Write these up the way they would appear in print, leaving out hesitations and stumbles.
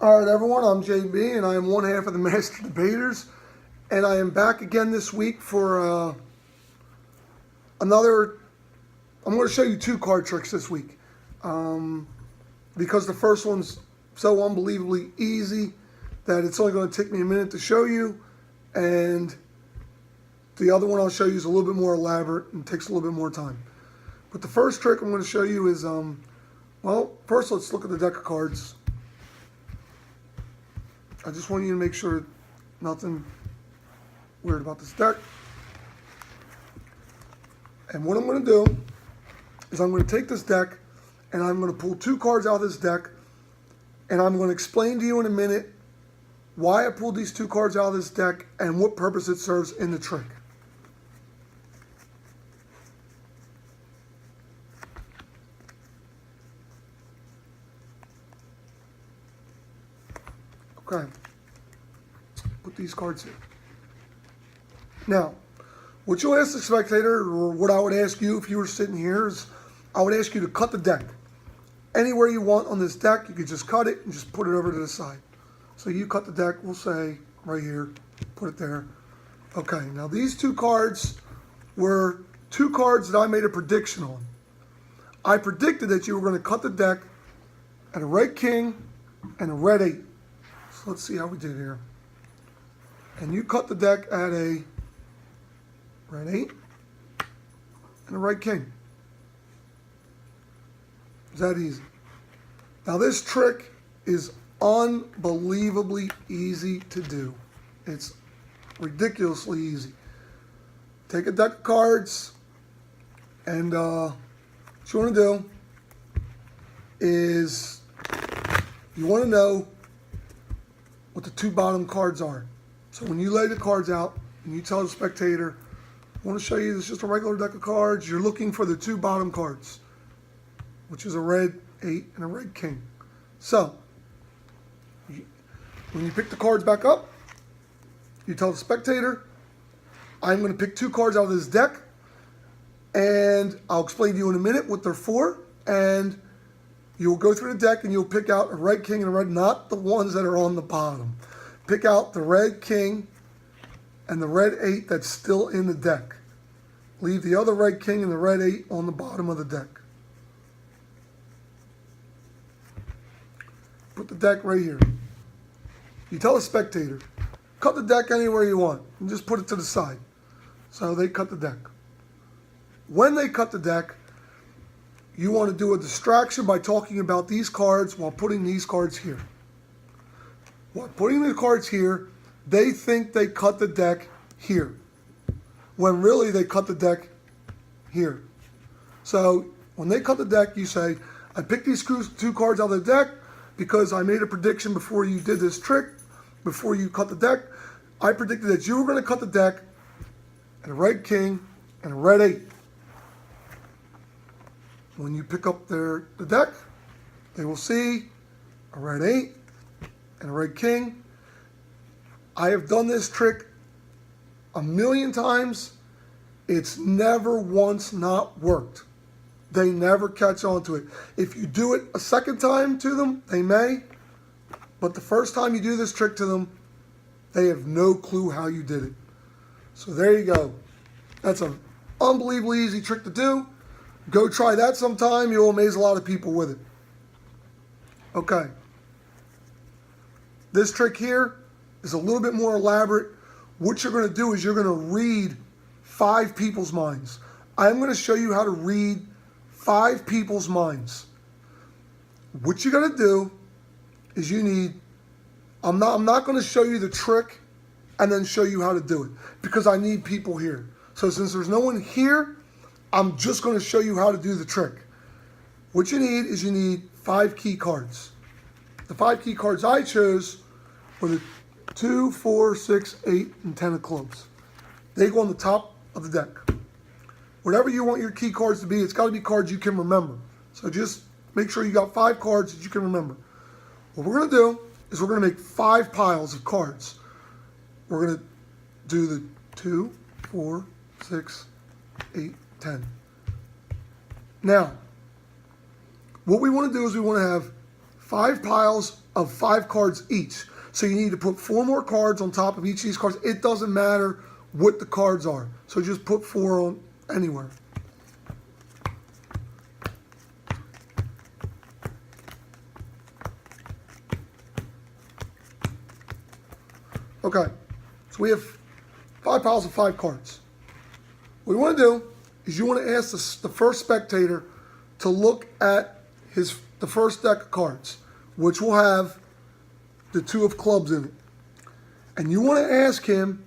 All right, everyone, I'm JB, and I am one half of the Master Debaters, and I am back again this week for another. I'm going to show you two card tricks this week, because the first one's so unbelievably easy that it's only going to take me a minute to show you, and the other one I'll show you is a little bit more elaborate and takes a little bit more time. But the first trick I'm going to show you is, well, first let's look at the deck of cards. I just want you to make sure nothing weird about this deck. And what I'm going to do is I'm going to take this deck and I'm going to pull two cards out of this deck, and I'm going to explain to you in a minute why I pulled these two cards out of this deck and what purpose it serves in the trick. Okay, put these cards here. Now, what you'll ask the spectator, or what I would ask you if you were sitting here, is I would ask you to cut the deck. Anywhere you want on this deck, you could just cut it and just put it over to the side. So you cut the deck, we'll say, right here, put it there. Okay, now these two cards were two cards that I made a prediction on. I predicted that you were going to cut the deck at a red king and a red 8. So let's see how we did here. And you cut the deck at a red 8 and a red king. It's that easy. Now this trick is unbelievably easy to do. It's ridiculously easy. Take a deck of cards, and what you want to do is you want to know what the two bottom cards are. So when you lay the cards out and you tell the spectator, I want to show you this is just a regular deck of cards, you're looking for the two bottom cards, which is a red 8 and a red king. So when you pick the cards back up, you tell the spectator, I'm going to pick two cards out of this deck, and I'll explain to you in a minute what they're for, and you'll go through the deck and you'll pick out a red king and a red, not the ones that are on the bottom. Pick out the red king and the red 8 that's still in the deck. Leave the other red king and the red 8 on the bottom of the deck. Put the deck right here. You tell the spectator, cut the deck anywhere you want and just put it to the side. So they cut the deck. When they cut the deck, you want to do a distraction by talking about these cards while putting these cards here. While putting the cards here, they think they cut the deck here, when really they cut the deck here. So when they cut the deck, you say, I picked these two cards out of the deck because I made a prediction before you did this trick, before you cut the deck. I predicted that you were going to cut the deck at a red king and a red 8. When you pick up the deck, they will see a red 8 and a red king. I have done this trick a million times. It's never once not worked. They never catch on to it. If you do it a second time to them, they may. But the first time you do this trick to them, they have no clue how you did it. So there you go. That's an unbelievably easy trick to do. Go try that sometime. You'll amaze a lot of people with it. Okay. This trick here is a little bit more elaborate. What you're going to do is you're going to read 5 people's minds. I'm going to show you how to read 5 people's minds. What you're going to do is you need, I'm not going to show you the trick and then show you how to do it, because I need people here. So since there's no one here, I'm just going to show you how to do the trick. What you need is you need 5 key cards. The 5 key cards I chose were the 2, 4, 6, 8, and 10 of clubs. They go on the top of the deck. Whatever you want your key cards to be, it's got to be cards you can remember. So just make sure you got 5 cards that you can remember. What we're going to do is we're going to make 5 piles of cards. We're going to do the 2, 4, 6, 8, 10. Now, what we want to do is we want to have 5 piles of 5 cards each. So you need to put 4 more cards on top of each of these cards. It doesn't matter what the cards are. So just put 4 on anywhere. Okay, so we have 5 piles of 5 cards. What you want to do is you want to ask the first spectator to look at the first deck of cards, which will have the 2 of clubs in it. And you want to ask him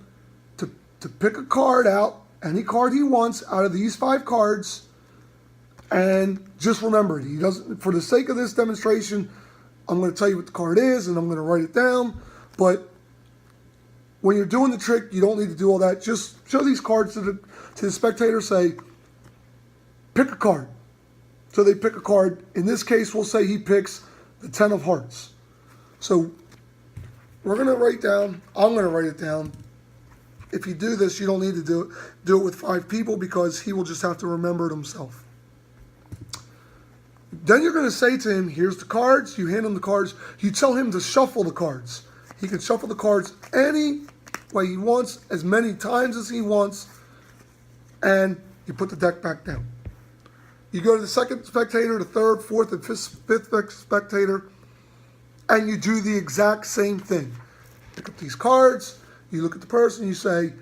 to pick a card out, any card he wants out of these 5 cards, and just remember it. He doesn't, for the sake of this demonstration, I'm going to tell you what the card is and I'm going to write it down, but when you're doing the trick, you don't need to do all that. Just show these cards to the spectator, say, pick a card. So they pick a card. In this case, we'll say he picks the 10 of hearts. So we're going to write down, I'm going to write it down. If you do this, you don't need to do it with 5 people because he will just have to remember it himself. Then you're going to say to him, here's the cards. You hand him the cards. You tell him to shuffle the cards. He can shuffle the cards any way he wants, as many times as he wants, and you put the deck back down. You go to the second spectator, the third, fourth, and fifth spectator, and you do the exact same thing. Pick up these cards, you look at the person, you say,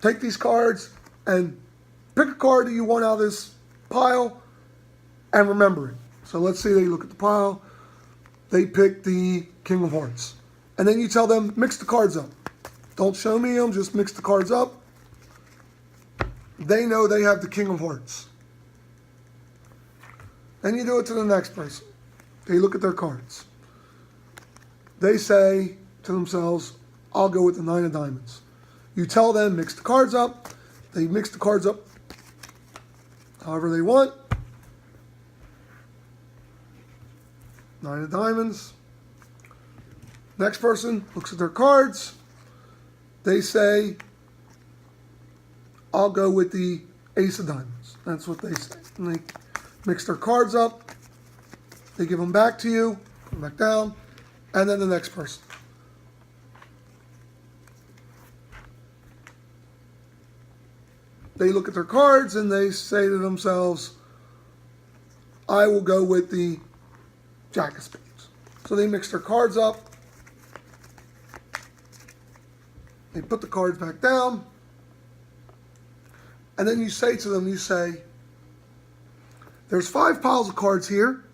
take these cards and pick a card that you want out of this pile and remember it. So let's say they look at the pile, they pick the King of Hearts. And then you tell them, mix the cards up. Don't show me them, just mix the cards up. They know they have the King of Hearts. Then you do it to the next person. They look at their cards. They say to themselves, I'll go with the 9 of diamonds. You tell them, mix the cards up. They mix the cards up however they want. 9 of diamonds. Next person looks at their cards. They say, I'll go with the Ace of diamonds. That's what they say. And they mix their cards up. They give them back to you. Put them back down. And then the next person. They look at their cards and they say to themselves, I will go with the Jack of Spades. So they mix their cards up. They put the cards back down. And then you say to them, you say, there's 5 piles of cards here.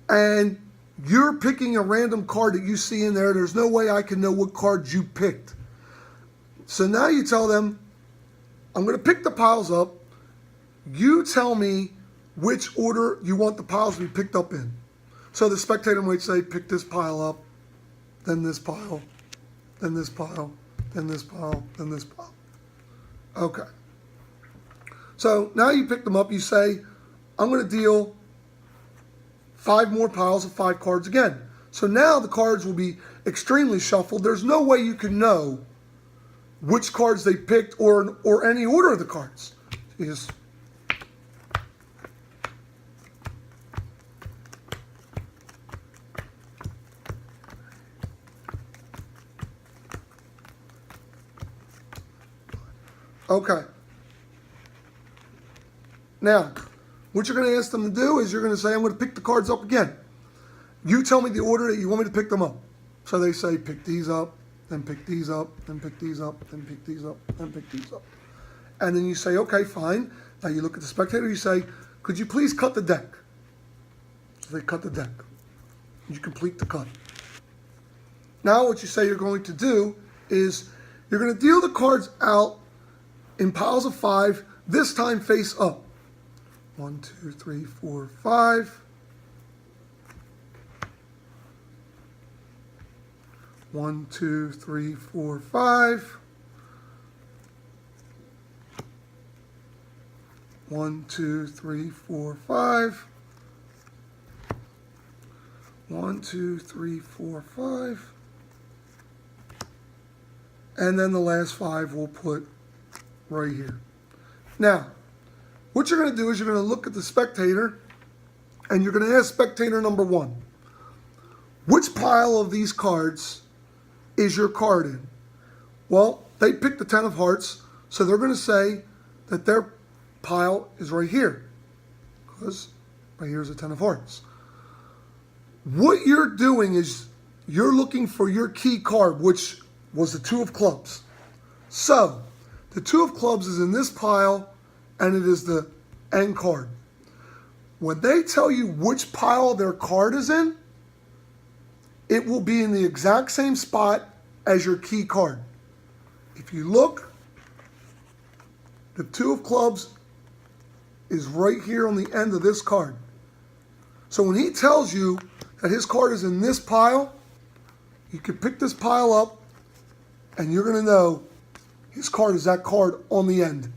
And you're picking a random card that you see in there. There's no way I can know what cards you picked. So now you tell them, I'm going to pick the piles up. You tell me which order you want the piles to be picked up in. So the spectator might say, pick this pile up, then this pile, then this pile, then this pile, then this pile. Okay. So now you pick them up, you say, I'm going to deal 5 more piles of 5 cards again. So now the cards will be extremely shuffled. There's no way you can know which cards they picked or any order of the cards. You just okay. Now, what you're going to ask them to do is you're going to say, I'm going to pick the cards up again. You tell me the order that you want me to pick them up. So they say, pick these up, then pick these up, then pick these up, then pick these up, then pick these up. And then you say, okay, fine. Now you look at the spectator, you say, could you please cut the deck? So they cut the deck. You complete the cut. Now what you say you're going to do is you're going to deal the cards out in piles of 5, this time face up. 1, 2, 3, 4, 5. 1, 2, 3, 4, 5. 1, 2, 3, 4, 5. 1, 2, 3, 4, 5. And then the last 5 we'll put right here. Now, what you're going to do is you're going to look at the spectator And you're going to ask spectator number 1, which pile of these cards is your card in? Well, they picked the 10 of hearts, so they're going to say that their pile is right here, because right here is a 10 of hearts. What you're doing is you're looking for your key card, which was the 2 of clubs. So the 2 of clubs is in this pile, and it is the end card. When they tell you which pile their card is in, it will be in the exact same spot as your key card. If you look, the 2 of clubs is right here on the end of this card. So when he tells you that his card is in this pile, you can pick this pile up and you're going to know his card is that card on the end.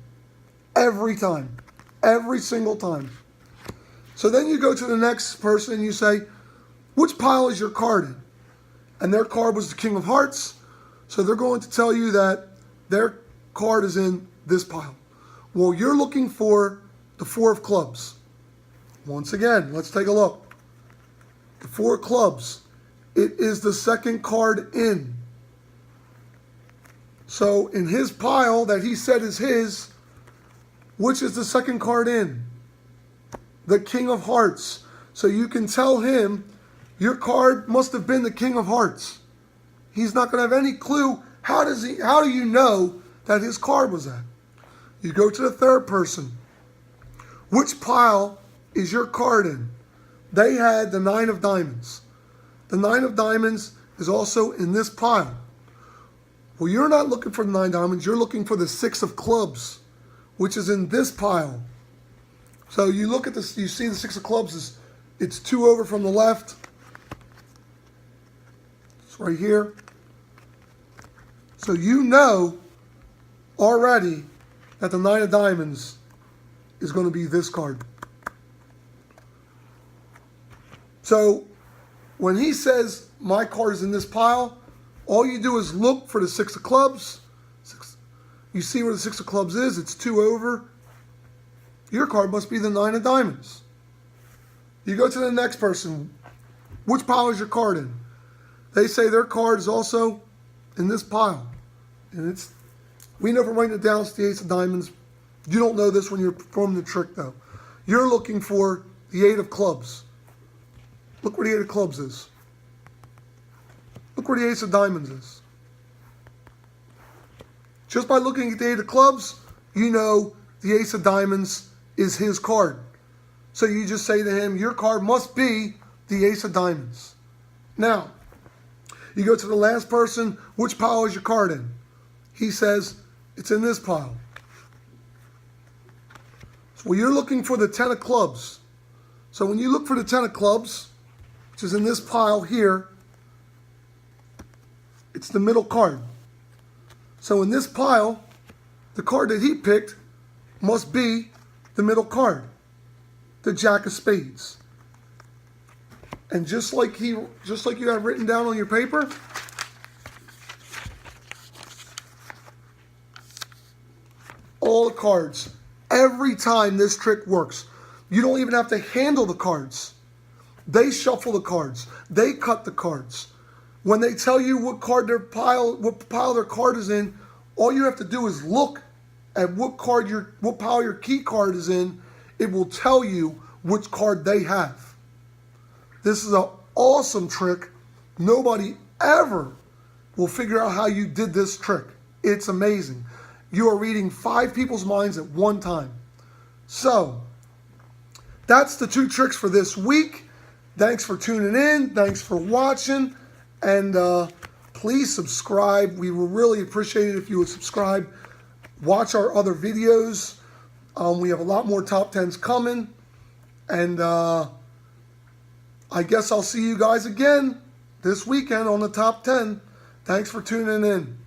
Every time. Every single time. So then you go to the next person and you say, which pile is your card in? And their card was the King of Hearts. So they're going to tell you that their card is in this pile. Well, you're looking for the 4 of clubs. Once again, let's take a look. The 4 of clubs. It is the second card in. So in his pile that he said is his, which is the second card in? The King of Hearts. So you can tell him your card must have been the King of Hearts. He's not going to have any clue. How do you know that his card was that? You go to the third person. Which pile is your card in? They had the 9 of diamonds. The 9 of diamonds is also in this pile. Well, you're not looking for the 9 diamonds. You're looking for the 6 of clubs, which is in this pile. So you look at this, you see the 6 of clubs it's 2 over from the left. It's right here. So you know already that the 9 of diamonds is going to be this card. So when he says my card is in this pile, all you do is look for the 6 of clubs. You see where the 6 of clubs is. It's 2 over. Your card must be the 9 of diamonds. You go to the next person. Which pile is your card in? They say their card is also in this pile. And we know from writing it down, it's the 8 of diamonds. You don't know this when you're performing the trick, though. You're looking for the 8 of clubs. Look where the 8 of clubs is. Look where the 8 of diamonds is. Just by looking at the 8 of clubs, you know the 8 of diamonds is his card. So you just say to him, your card must be the 8 of diamonds. Now, you go to the last person, which pile is your card in? He says, it's in this pile. So you're looking for the 10 of clubs. So when you look for the 10 of clubs, which is in this pile here, it's the middle card. So in this pile, the card that he picked must be the middle card, the Jack of Spades. And just like you have written down on your paper, all the cards, every time this trick works, you don't even have to handle the cards. They shuffle the cards. They cut the cards. When they tell you what pile their card is in, all you have to do is look at what pile your key card is in. It will tell you which card they have. This is an awesome trick. Nobody ever will figure out how you did this trick. It's amazing. You are reading 5 people's minds at one time. So, that's the 2 tricks for this week. Thanks for tuning in. Thanks for watching. And please subscribe. We will really appreciate it if you would subscribe. Watch our other videos. We have a lot more top 10s coming. And I guess I'll see you guys again this weekend on the top 10. Thanks for tuning in.